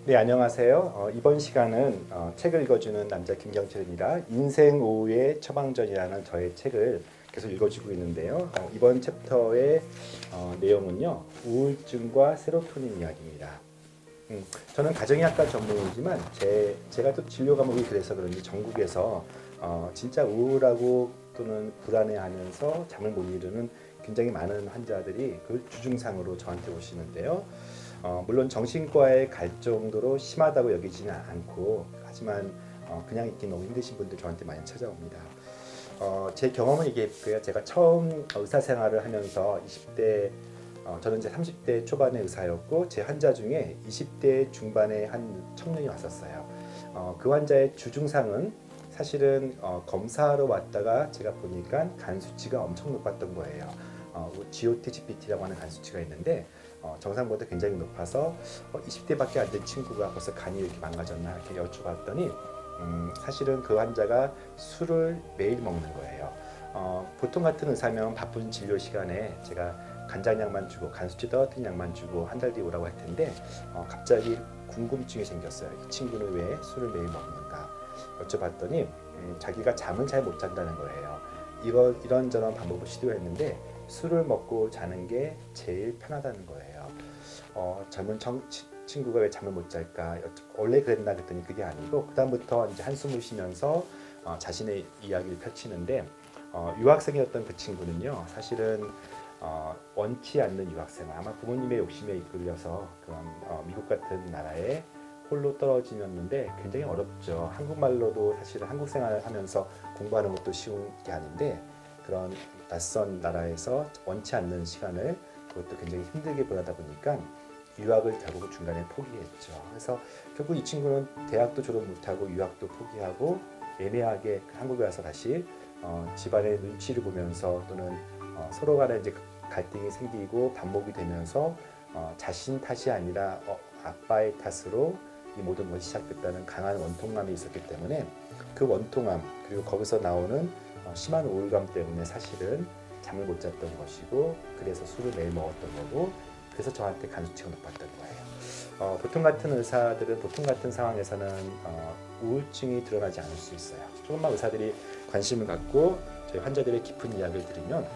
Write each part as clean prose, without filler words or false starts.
네, 안녕하세요. 이번 시간은 책을 읽어주는 남자 김경철입니다. 인생 오후의 처방전이라는 저의 책을 계속 읽어주고 있는데요. 이번 챕터의 내용은요, 우울증과 세로토닌 이야기입니다. 저는 가정의학과 전문이지만 제가 또 진료 과목이 그래서 그런지 전국에서 진짜 우울하고 또는 불안해하면서 잠을 못 이루는 굉장히 많은 환자들이 그 주증상으로 저한테 오시는데요. 물론 정신과에 갈 정도로 심하다고 여기지는 않고, 하지만 그냥 있기 너무 힘드신 분들 저한테 많이 찾아옵니다. 제 경험은 얘기했고요. 제가 처음 의사 생활을 하면서 20대, 저는 이제 30대 초반의 의사였고, 제 환자 중에 20대 중반의 한 청년이 왔었어요. 그 환자의 주증상은 사실은 검사하러 왔다가 제가 보니까 간 수치가 엄청 높았던 거예요. GOT-GPT라고 하는 간 수치가 있는데 정상보다 굉장히 높아서 20대밖에 안 된 친구가 벌써 간이 이렇게 망가졌나 이렇게 여쭤봤더니 사실은 그 환자가 술을 매일 먹는 거예요. 보통 같은 의사면 바쁜 진료 시간에 제가 간장약만 주고 간 수치 떨어뜨린 약만 주고 한 달 뒤에 오라고 할 텐데 갑자기 궁금증이 생겼어요. 이 친구는 왜 술을 매일 먹는가 여쭤봤더니 자기가 잠을 잘 못 잔다는 거예요. 이런저런 방법을 시도했는데 술을 먹고 자는 게 제일 편하다는 거예요. 젊은 친구가 왜 잠을 못 잘까? 원래 그랬나 그랬더니 그게 아니고 그다음부터 이제 한숨을 쉬면서 자신의 이야기를 펼치는데 유학생이었던 그 친구는요, 사실은 원치 않는 유학생활, 아마 부모님의 욕심에 이끌려서 그런 미국 같은 나라에 홀로 떨어지셨는데 굉장히 어렵죠. 한국말로도 사실은 한국 생활을 하면서 공부하는 것도 쉬운 게 아닌데 그런 낯선 나라에서 원치 않는 시간을 그것도 굉장히 힘들게 보내다 보니까 유학을 결국 중간에 포기했죠. 그래서 결국 이 친구는 대학도 졸업 못하고 유학도 포기하고 애매하게 한국에 와서 다시 집안의 눈치를 보면서 또는 서로 간에 이제 갈등이 생기고 반복이 되면서 자신 탓이 아니라 아빠의 탓으로 이 모든 것이 시작됐다는 강한 원통감이 있었기 때문에 그 원통함 그리고 거기서 나오는 심한 우울감 때문에 사실은 잠을 못 잤던 것이고 그래서 술을 매일 먹었던 거고 그래서 저한테 간 수치가 높았던 거예요. 보통 같은 의사들은 보통 같은 상황에서는 우울증이 드러나지 않을 수 있어요. 조금만 의사들이 관심을 갖고 저희 환자들의 깊은 이야기를 들으면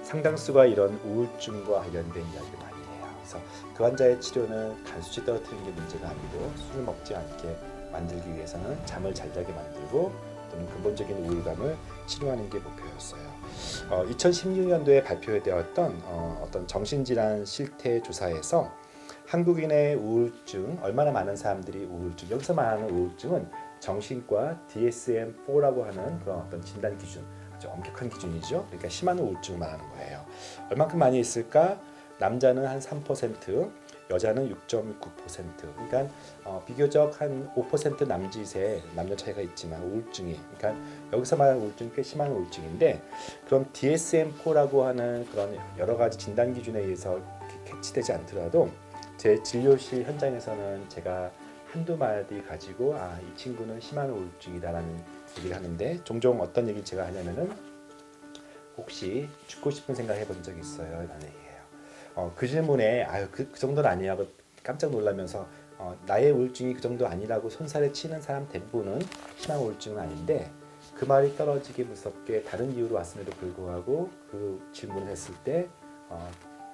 상당수가 이런 우울증과 관련된 이야기를 많이 해요. 그래서 그 환자의 치료는 간 수치 떨어뜨리는 게 문제가 아니고 술을 먹지 않게 만들기 위해서는 잠을 잘 자게 만들고 또는 근본적인 우울감을 치료하는 게 목표였어요. 2016년도에 발표되었던 어떤 정신질환 실태 조사에서 한국인의 우울증, 얼마나 많은 사람들이 우울증, 여기서 말하는 우울증은 정신과 DSM-4라고 하는 그런 어떤 진단 기준, 아주 엄격한 기준이죠. 그러니까 심한 우울증을 말하는 거예요. 얼만큼 많이 있을까? 남자는 한 3%, 여자는 6.9%. 그러니까 비교적 한 5% 남짓의 남녀 차이가 있지만 우울증이, 그러니까 여기서 말하는 우울증이 꽤 심한 우울증인데, 그럼 DSM-4라고 하는 그런 여러 가지 진단 기준에 의해서 캐치되지 않더라도 제 진료실 현장에서는 제가 한두 마디 가지고 이 친구는 심한 우울증이다라는 얘기를 하는데, 종종 어떤 얘기를 제가 하냐면은 혹시 죽고 싶은 생각 해본 적 있어요? 라는 얘기예요. 그 질문에 그 정도는 아니라고 깜짝 놀라면서 나의 우울증이 그 정도 아니라고 손살에 치는 사람 대부분은 심한 우울증은 아닌데, 그 말이 떨어지게 무섭게 다른 이유로 왔음에도 불구하고 그 질문을 했을 때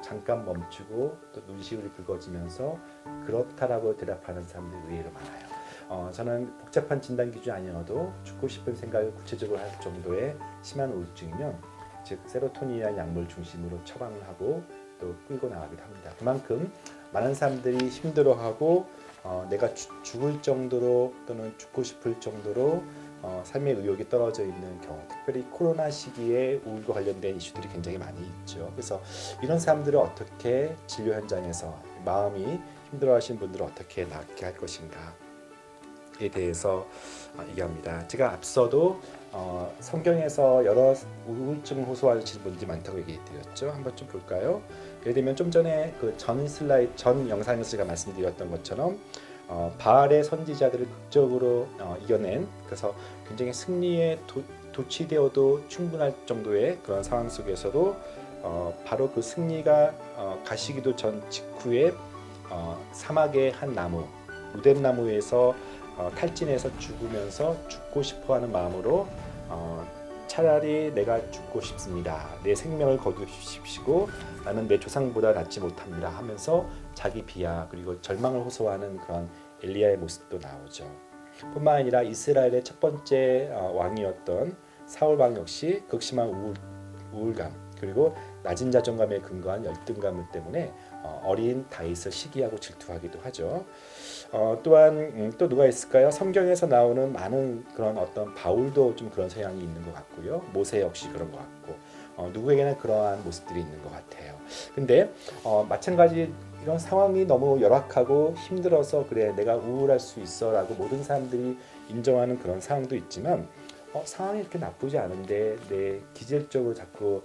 잠깐 멈추고 또 눈시울이 붉어지면서 그렇다라고 대답하는 사람들이 의외로 많아요. 저는 복잡한 진단 기준이 아니어도 죽고 싶은 생각을 구체적으로 할 정도의 심한 우울증이면 즉 세로토닌이라는 약물 중심으로 처방을 하고 또 끌고 나가기도 합니다. 그만큼 많은 사람들이 힘들어하고 내가 죽을 정도로 또는 죽고 싶을 정도로 삶의 의욕이 떨어져 있는 경우, 특별히 코로나 시기에 우울과 관련된 이슈들이 굉장히 많이 있죠. 그래서 이런 사람들을 어떻게 진료 현장에서 마음이 힘들어하시는 분들을 어떻게 낫게 할 것인가에 대해서 얘기합니다. 제가 앞서도 성경에서 여러 우울증 호소하시는 분들이 많다고 얘기드렸죠. 한번 좀 볼까요? 예를 들면 좀 전에 그 전 영상에서 제가 말씀드렸던 것처럼 바알의 선지자들을 극적으로 이겨낸, 그래서 굉장히 승리에 도취되어도 충분할 정도의 그런 상황 속에서도 바로 그 승리가 가시기도 전 직후에 사막의 한 나무, 루뎀나무에서 탈진해서 죽으면서 죽고 싶어하는 마음으로 차라리 내가 죽고 싶습니다. 내 생명을 거두십시오. 나는 내 조상보다 낫지 못합니다. 하면서 자기 비하 그리고 절망을 호소하는 그런 엘리야의 모습도 나오죠. 뿐만 아니라 이스라엘의 첫 번째 왕이었던 사울 왕 역시 극심한 우울감 그리고 낮은 자존감에 근거한 열등감 때문에 어린 다윗을 시기하고 질투하기도 하죠. 또한 또 누가 있을까요? 성경에서 나오는 많은 그런 어떤 바울도 좀 그런 성향이 있는 것 같고요. 모세 역시 그런 것 같고 누구에게나 그러한 모습들이 있는 것 같아요. 근데 마찬가지 이런 상황이 너무 열악하고 힘들어서 그래 내가 우울할 수 있어라고 모든 사람들이 인정하는 그런 상황도 있지만 상황이 이렇게 나쁘지 않은데 내 기질적으로 자꾸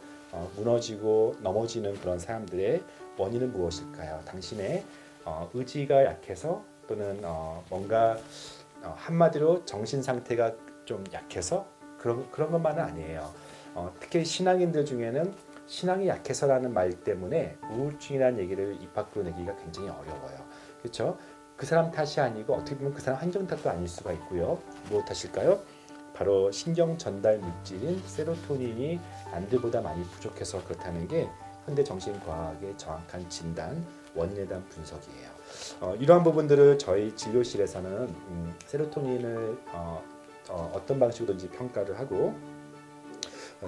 무너지고 넘어지는 그런 사람들의 원인은 무엇일까요? 당신의 의지가 약해서 또는 뭔가 한마디로 정신 상태가 좀 약해서 그런 것만은 아니에요. 특히 신앙인들 중에는 신앙이 약해서라는 말 때문에 우울증이라는 얘기를 입 밖으로 내기가 굉장히 어려워요. 그렇죠? 그 사람 탓이 아니고 어떻게 보면 그 사람 환경 탓도 아닐 수가 있고요. 무엇 탓일까요? 바로 신경 전달 물질인 세로토닌이 남들보다 많이 부족해서 그렇다는 게 현대 정신과학의 정확한 진단, 원인에 대한 분석이에요. 이러한 부분들을 저희 진료실에서는 세로토닌을 어떤 방식으로든지 평가를 하고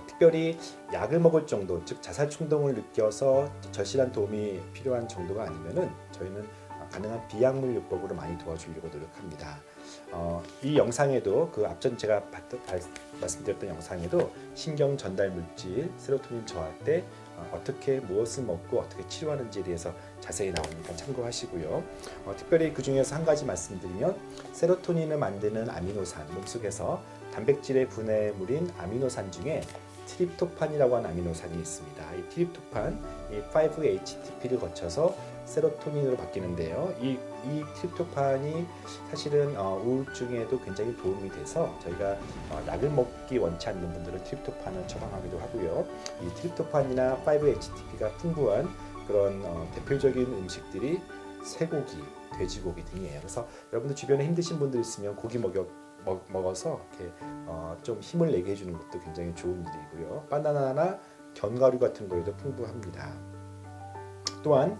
특별히 약을 먹을 정도, 즉 자살 충동을 느껴서 절실한 도움이 필요한 정도가 아니면은 저희는 가능한 비약물 요법으로 많이 도와주려고 노력합니다. 이 영상에도 그 앞전 제가 말씀드렸던 영상에도 신경 전달 물질 세로토닌 저할 때 어떻게 무엇을 먹고 어떻게 치료하는지에 대해서 자세히 나오니까 참고하시고요. 특별히 그 중에서 한 가지 말씀드리면 세로토닌을 만드는 아미노산 몸속에서 단백질의 분해물인 아미노산 중에 트립토판이라고 하는 아미노산이 있습니다. 이 트립토판, 이 5-HTP를 거쳐서 세로토닌으로 바뀌는데요. 이 트립토판이 사실은 우울증에도 굉장히 도움이 돼서 저희가 약을 먹기 원치 않는 분들은 트립토판을 처방하기도 하고요. 이 트립토판이나 5-HTP가 풍부한 그런 대표적인 음식들이 쇠고기, 돼지고기 등이에요. 그래서 여러분들 주변에 힘드신 분들 있으면 고기 먹어서 이렇게 좀 힘을 내게 해주는 것도 굉장히 좋은 일이고요. 바나나나 견과류 같은 거에도 풍부합니다. 또한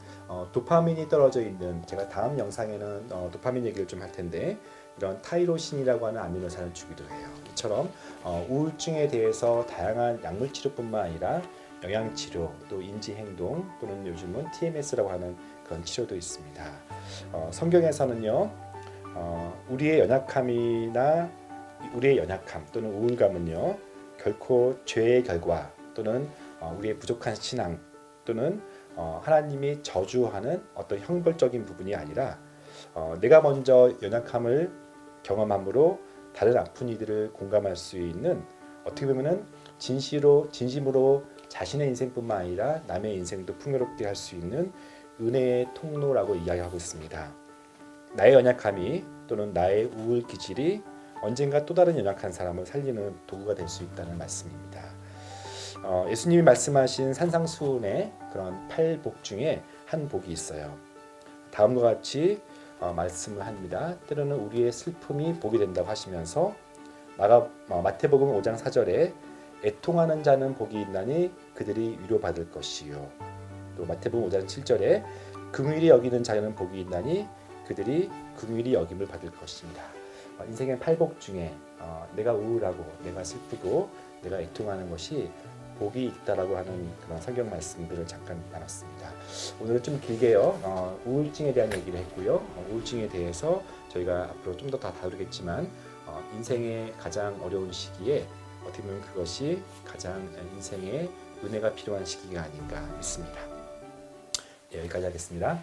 도파민이 떨어져 있는 제가 다음 영상에는 도파민 얘기를 좀 할 텐데 이런 타이로신이라고 하는 아미노산을 주기도 해요. 이처럼 우울증에 대해서 다양한 약물 치료뿐만 아니라 영양 치료, 또 인지 행동 또는 요즘은 TMS라고 하는 그런 치료도 있습니다. 성경에서는요. 우리의 연약함 또는 우울감은요 결코 죄의 결과 또는 우리의 부족한 신앙 또는 하나님이 저주하는 어떤 형벌적인 부분이 아니라 내가 먼저 연약함을 경험함으로 다른 아픈 이들을 공감할 수 있는 어떻게 보면은 진심으로 자신의 인생뿐만 아니라 남의 인생도 풍요롭게 할 수 있는 은혜의 통로라고 이야기하고 있습니다. 나의 연약함이 또는 나의 우울 기질이 언젠가 또 다른 연약한 사람을 살리는 도구가 될 수 있다는 말씀입니다. 예수님이 말씀하신 산상수훈의 그런 8복 중에 한 복이 있어요. 다음과 같이 말씀을 합니다. 때로는 우리의 슬픔이 복이 된다고 하시면서 마태복음 5장 4절에 애통하는 자는 복이 있나니 그들이 위로받을 것이요. 또 마태복음 5장 7절에 긍휼히 여기는 자는 복이 있나니 그들이 긍휼히 여김을 받을 것입니다. 인생의 8복 중에 내가 우울하고 내가 슬프고 내가 애통하는 것이 복이 있다라고 하는 그런 성경 말씀들을 잠깐 나눴습니다. 오늘은 좀 길게요. 우울증에 대한 얘기를 했고요. 우울증에 대해서 저희가 앞으로 좀 더 다루겠지만 인생의 가장 어려운 시기에 어떻게 보면 그것이 가장 인생에 은혜가 필요한 시기가 아닌가 믿습니다. 네, 여기까지 하겠습니다.